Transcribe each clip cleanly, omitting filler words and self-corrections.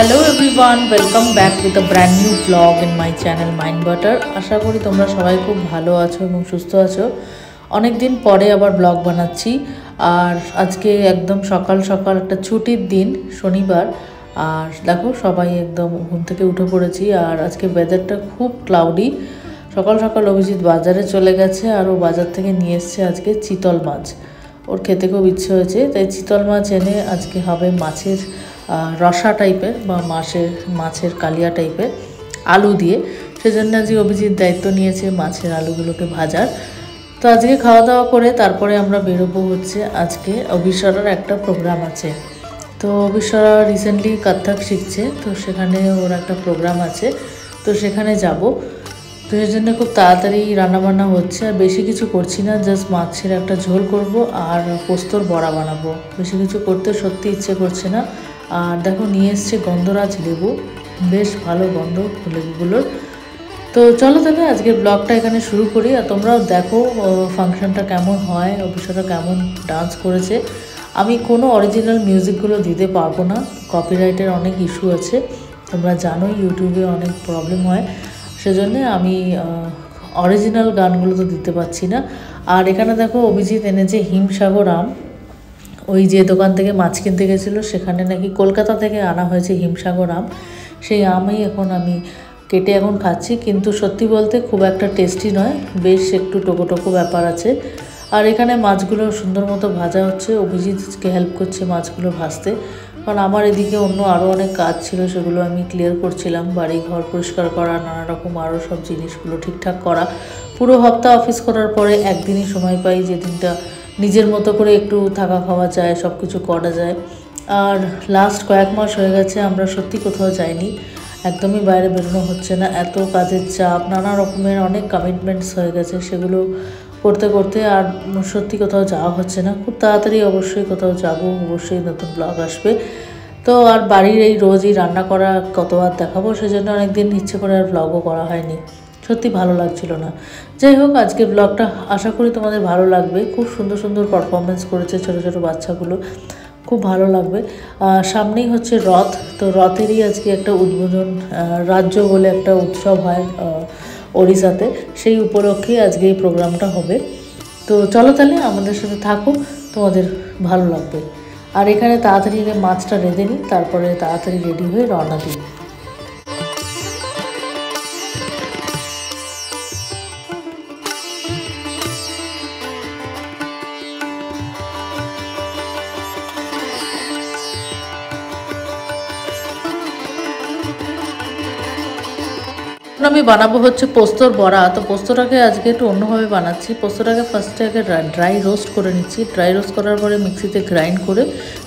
Hello everyone, welcome back with a brand new vlog in my channel Mind Butter. আশা করি তোমরা সবাই খুব ভালো আছো এবং সুস্থ আছো। অনেক দিন পরে আবার ব্লগ বানাচ্ছি আর আজকে একদম সকাল সকাল একটা ছুটির দিন শনিবার। আর দেখো সবাই একদম ঘুম থেকে উঠে পড়েছি আর আজকে ওয়েদারটা খুব ক্লাউডি। সকাল সকাল অভিজিৎ বাজারে চলে গেছে আর ও বাজার থেকে নিয়ে এসছে আজকে চিতল মাছ। ওর খেতে খুব ইচ্ছে হয়েছে তাই চিতল মাছ এনে আজকে হবে মাছের রসা টাইপের বা মাছের কালিয়া টাইপের আলু দিয়ে। সেজন্য আজকে অভিজিৎ দায়িত্ব নিয়েছে মাছের আলুগুলোকে ভাজার। তো আজকে খাওয়া দাওয়া করে তারপরে আমরা বেরোবো হচ্ছে আজকে অভিশ্বরার একটা প্রোগ্রাম আছে। তো অভিশ্বরা রিসেন্টলি কত্থক শিখছে, তো সেখানে ওর একটা প্রোগ্রাম আছে, তো সেখানে যাব। তো সেই জন্য খুব তাড়াতাড়ি রান্নাবান্না হচ্ছে আর বেশি কিছু করছি না, জাস্ট মাছের একটা ঝোল করব আর পোস্তর বড়া বানাবো। বেশি কিছু করতে সত্যি ইচ্ছে করছে না। আর দেখো নিয়ে এসছে গন্ধরাজ লেবু, বেশ ভালো গন্ধ লেবুগুলোর। তো চলো তাহলে আজকের ব্লগটা এখানে শুরু করি আর তোমরাও দেখো ফাংশনটা কেমন হয়, অবশ্যই কেমন ডান্স করেছে। আমি কোনো অরিজিনাল মিউজিকগুলো দিতে পারবো না, কপিরাইটের অনেক ইস্যু আছে, তোমরা জানোই ইউটিউবে অনেক প্রবলেম হয়, সেজন্যে আমি অরিজিনাল গানগুলো তো দিতে পারছি না। আর এখানে দেখো অভিজিৎ এনেছে হিমসাগর আম, ওই যে দোকান থেকে মাছ কিনতে গেছিলো সেখানে নাকি কলকাতা থেকে আনা হয়েছে হিমসাগর আম। সেই আমই এখন আমি কেটে এখন খাচ্ছি, কিন্তু সত্যি বলতে খুব একটা টেস্টি নয়, বেশ একটু টোকো টোকো ব্যাপার আছে। আর এখানে মাছগুলো সুন্দর মতো ভাজা হচ্ছে, অভিজিৎকে হেল্প করছে মাছগুলো ভাজতে, কারণ আমার এদিকে অন্য আরও অনেক কাজ ছিল, সেগুলো আমি ক্লিয়ার করছিলাম, বাড়ি ঘর পরিষ্কার করা, নানা রকম আরও সব জিনিসগুলো ঠিকঠাক করা। পুরো হপ্তাহ অফিস করার পরে একদিনই সময় পাই, যে দিনটা নিজের মতো করে একটু থাকা খাওয়া যায়, সব কিছু করা যায়। আর লাস্ট কয়েক মাস হয়ে গেছে আমরা সত্যি কোথাও যাইনি, একদমই বাইরে বেরোনো হচ্ছে না, এত কাজের চাপ, নানা রকমের অনেক কমিটমেন্টস হয়ে গেছে, সেগুলো করতে করতে আর সত্যি কোথাও যাওয়া হচ্ছে না। খুব তাড়াতাড়ি অবশ্যই কোথাও যাব, অবশ্যই নতুন ব্লগ আসবে। তো আর বাড়ির এই রোজই রান্না করা কতবার দেখাবো, সেজন্য অনেকদিন ইচ্ছে করে আর ব্লগও করা হয়নি, সত্যি ভালো লাগছিল না। যাই হোক, আজকে ব্লগটা আশা করি তোমাদের ভালো লাগবে। খুব সুন্দর সুন্দর পারফরমেন্স করেছে ছোটো ছোটো বাচ্চাগুলো, খুব ভালো লাগবে। সামনেই হচ্ছে রথ, তো রথেরই আজকে একটা উদ্বোধন, রাজ্য বলে একটা উৎসব হয় ওড়িশাতে, সেই উপলক্ষে আজকে এই প্রোগ্রামটা হবে। তো চলো তাহলে আমাদের সাথে থাকো, তোমাদের ভালো লাগবে। আর এখানে তাড়াতাড়ি মাছটা রেঁধে নিই, তারপরে তাড়াতাড়ি রেডি হয়ে রওনা দিই। আমি বানাবো হচ্ছে পোস্তর বড়া। তো পোস্তটাকে আজকে একটু অন্যভাবে বানাচ্ছি। পোস্তটাকে ফার্স্টে আগে ড্রাই রোস্ট করে নিচ্ছি, ড্রাই রোস্ট করার পরে মিক্সিতে গ্রাইন্ড করে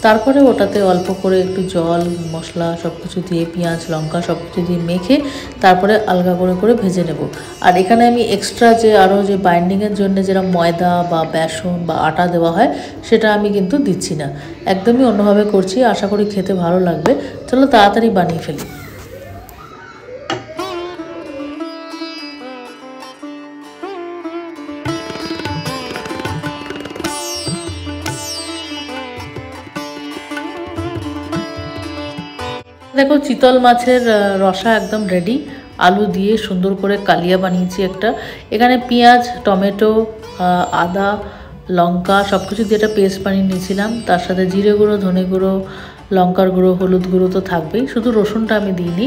তারপরে ওটাতে অল্প করে একটু জল মশলা সব কিছু দিয়ে, পেঁয়াজ লঙ্কা সব কিছু দিয়ে মেখে তারপরে আলগা করে করে ভেজে নেব। আর এখানে আমি এক্সট্রা যে আরও যে বাইন্ডিংয়ের জন্য যেরকম ময়দা বা বেসন বা আটা দেওয়া হয় সেটা আমি কিন্তু দিচ্ছি না, একদমই অন্যভাবে করছি। আশা করি খেতে ভালো লাগবে। চলো তাড়াতাড়ি বানিয়ে ফেলি। দেখো চিতল মাছের রসা একদম রেডি, আলু দিয়ে সুন্দর করে কালিয়া বানিয়েছি একটা। এখানে পেঁয়াজ টমেটো আদা লঙ্কা সব কিছু দিয়ে একটা পেস্ট বানিয়ে নিয়েছিলাম, তার সাথে জিরে গুঁড়ো ধনে গুঁড়ো লঙ্কার গুঁড়ো হলুদ গুঁড়ো তো থাকবেই, শুধু রসুনটা আমি দিইনি।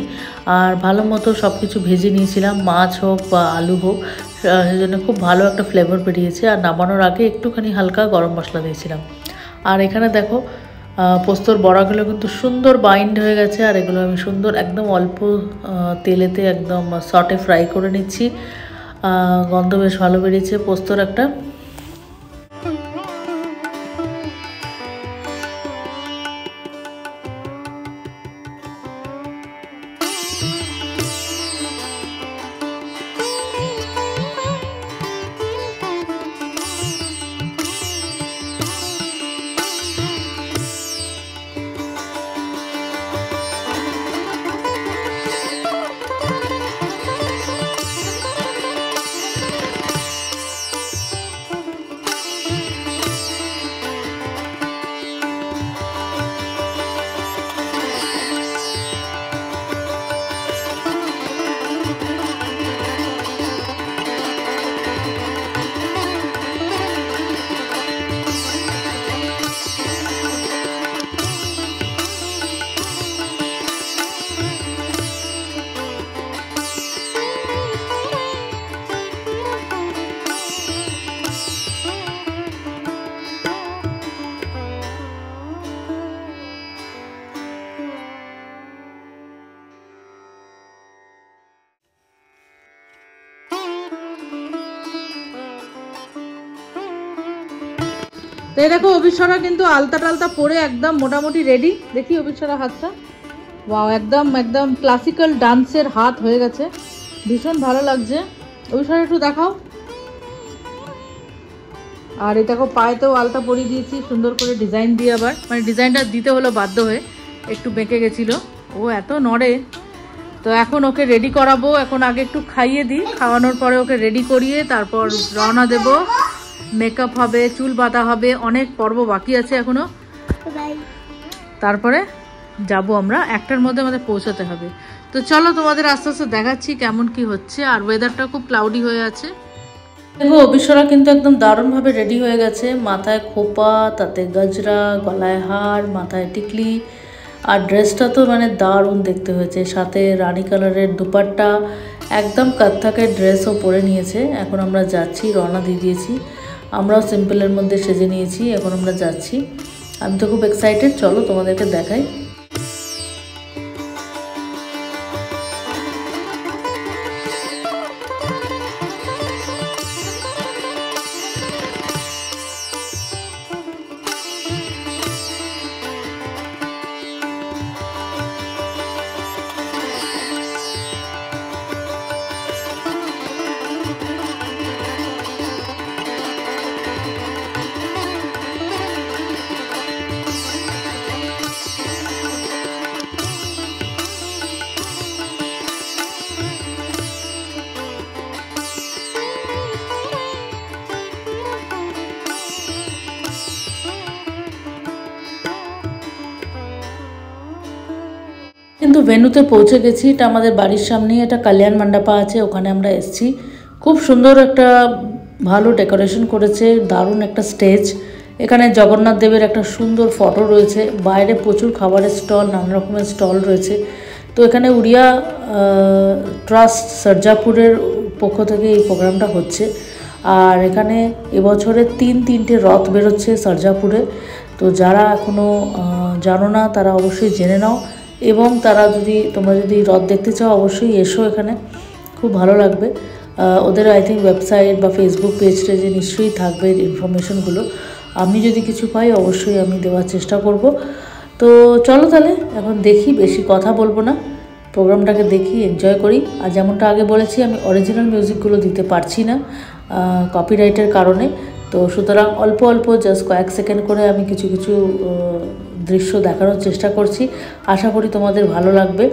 আর ভালো মতো সব কিছু ভেজে নিয়েছিলাম, মাছ হোক বা আলু হোক, সেজন্য খুব ভালো একটা ফ্লেভার বেরিয়েছে। আর নামানোর আগে একটুখানি হালকা গরম মশলা দিয়েছিলাম। আর এখানে দেখো পোস্তর বড়াগুলো কিন্তু সুন্দর বাইন্ড হয়ে গেছে, আর এগুলো আমি সুন্দর একদম অল্প তেলেতে একদম সটে ফ্রাই করে নিচ্ছি। গন্ধ বেশ ভালো বেরিয়েছে পোস্তর একটা। তো এই দেখো অবিশ্বরা কিন্তু আলতা টালতা পরে একদম মোটামুটি রেডি। দেখি অবিশ্বরা হাতটা, ওয়াও একদম একদম ক্লাসিক্যাল ডান্সের হাত হয়ে গেছে, ভীষণ ভালো লাগছে। অবিশ্বরা একটু দেখাও। আর এই দেখো পায়েতেও আলতা পরিয়ে দিয়েছি সুন্দর করে ডিজাইন দিয়ে, আবার মানে ডিজাইনটা দিতে হলো বাধ্য হয়ে, একটু বেঁকে গেছিলো, ও এত নড়ে। তো এখন ওকে রেডি করাবো, এখন আগে একটু খাইয়ে দিই, খাওয়ানোর পরে ওকে রেডি করিয়ে তারপর রওনা দেব। মেকআপ হবে, চুল বাঁধা হবে, অনেক পর্ব বাকি আছে এখনো, তারপরে যাব আমরা, 1টার মধ্যে আমাদের পৌঁছাতে হবে। তো চলো তোমাদের আস্তে আস্তে দেখাচ্ছি কেমন কি হচ্ছে। আর ওয়েদারটা খুব ক্লাউডি হয়ে আছে। দেখো অবিশ্বরা কিন্তু একদম দারুণভাবে রেডি হয়ে গেছে, মাথায় খোপা, তাতে গজরা, গলায় হার, মাথায় টিকলি, আর ড্রেসটা তো মানে দারুণ দেখতে হয়েছে, সাথে রানী কালারের দুপাট্টা, একদম কত্থকের ড্রেসও পরে নিয়েছে। এখন আমরা যাচ্ছি, রওনা দিয়ে দিয়েছি, আমরাও সিম্পলের মধ্যে সেজে নিয়েছি, এখন আমরা যাচ্ছি। আমি তো খুব এক্সাইটেড, চলো তোমাদেরকে দেখাই। কিন্তু ভেন্যুতে পৌঁছে গেছি, এটা আমাদের বাড়ির সামনেই একটা কল্যাণ মণ্ডপা আছে, ওখানে আমরা এসেছি। খুব সুন্দর একটা ভালো ডেকোরেশন করেছে, দারুণ একটা স্টেজ, এখানে জগন্নাথ দেবের একটা সুন্দর ফটো রয়েছে, বাইরে প্রচুর খাবারের স্টল, নানা রকমের স্টল রয়েছে। তো এখানে উড়িয়া ট্রাস্ট সরজাপুরের পক্ষ থেকে এই প্রোগ্রামটা হচ্ছে। আর এখানে এবছরে তিনটে রথ বেরোচ্ছে সরজাপুরে। তো যারা এখনও জানো না তারা অবশ্যই জেনে নাও, এবং তোমরা যদি রথ দেখতে চাও অবশ্যই এসো, এখানে খুব ভালো লাগবে। ওদের আই থিঙ্ক ওয়েবসাইট বা ফেসবুক পেজটা যে নিশ্চয়ই থাকবে ইনফরমেশনগুলো, আমি যদি কিছু পাই অবশ্যই আমি দেওয়ার চেষ্টা করব। তো চলো তাহলে এখন দেখি, বেশি কথা বলবো না, প্রোগ্রামটাকে দেখি, এনজয় করি। আর যেমনটা আগে বলেছি, আমি অরিজিনাল মিউজিকগুলো দিতে পারছি না কপিরাইটের কারণে, তো সুতরাং অল্প অল্প জাস্ট কয়েক সেকেন্ড করে আমি কিছু কিছু দৃশ্য দেখানোর চেষ্টা করছি, আশা করি তোমাদের ভালো লাগবে।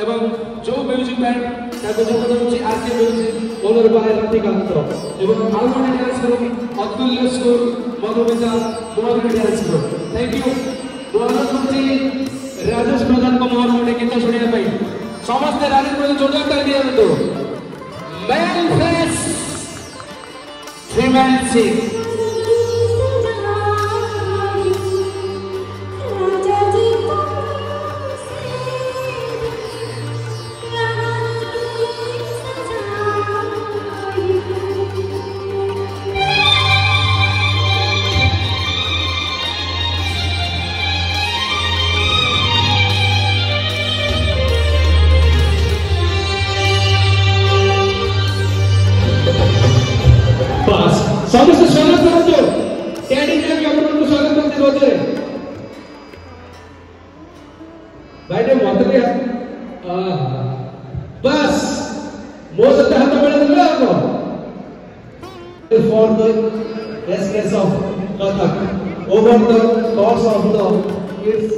এবং जो म्यूजिक बैंड তাকে যোগদান করছে আজকে মিউজিক ওনার ভাই রাধিকান্ত, এবং harmonium dance group Atul Laskar, Madhumita Mohammad dance group. Thank you. অনুরোধ করছি রাজেশ প্রধানকে মোহন মোটে গীত শুনিয়ে পাই, সমস্ত রাজেশ প্রধান জোরদার তালি দিয়ে দিত। ম্যান ফেস শ্রীমান সিং। समस्त स्वागत करतो टॅडी ने आपण स्वागत करते होते बैठे मोतले बस मोजत हात बळे दिला आपण for the success of Kathak over the course of the it's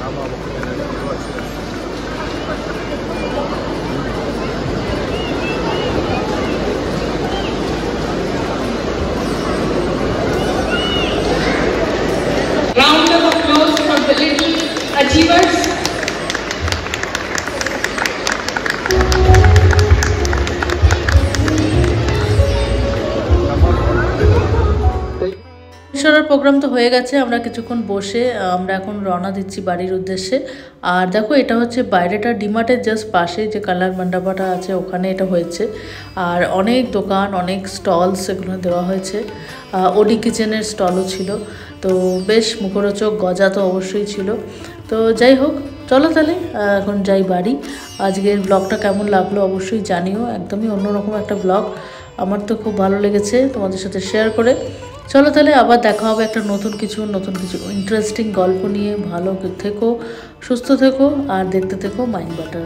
Round of applause for the little achievers. ঈশ্বরের প্রোগ্রাম তো হয়ে গেছে, আমরা কিছুক্ষণ বসে আমরা এখন রওনা দিচ্ছি বাড়ির উদ্দেশ্যে। আর দেখো এটা হচ্ছে বাইরেটা ডিমার্টের জাস্ট পাশে যে কালার মণ্ডপটা আছে ওখানে এটা হয়েছে। আর অনেক দোকান, অনেক স্টলস এগুলো দেওয়া হয়েছে। ওডি কিচেনের স্টলও ছিল, তো বেশ মুখরোচক, গজা তো অবশ্যই ছিল। তো যাই হোক, চলো তাহলে এখন যাই বাড়ি। আজকের ব্লগটা কেমন লাগলো অবশ্যই জানিও, একদমই অন্যরকম একটা ব্লগ, আমার তো খুব ভালো লেগেছে তোমাদের সাথে শেয়ার করে। চলো তাহলে আবার দেখা হবে একটা নতুন কিছু ইন্টারেস্টিং গল্প নিয়ে। ভালো থেকো, সুস্থ থেকো আর দেখতে থেকো মাইন্ড বাটার।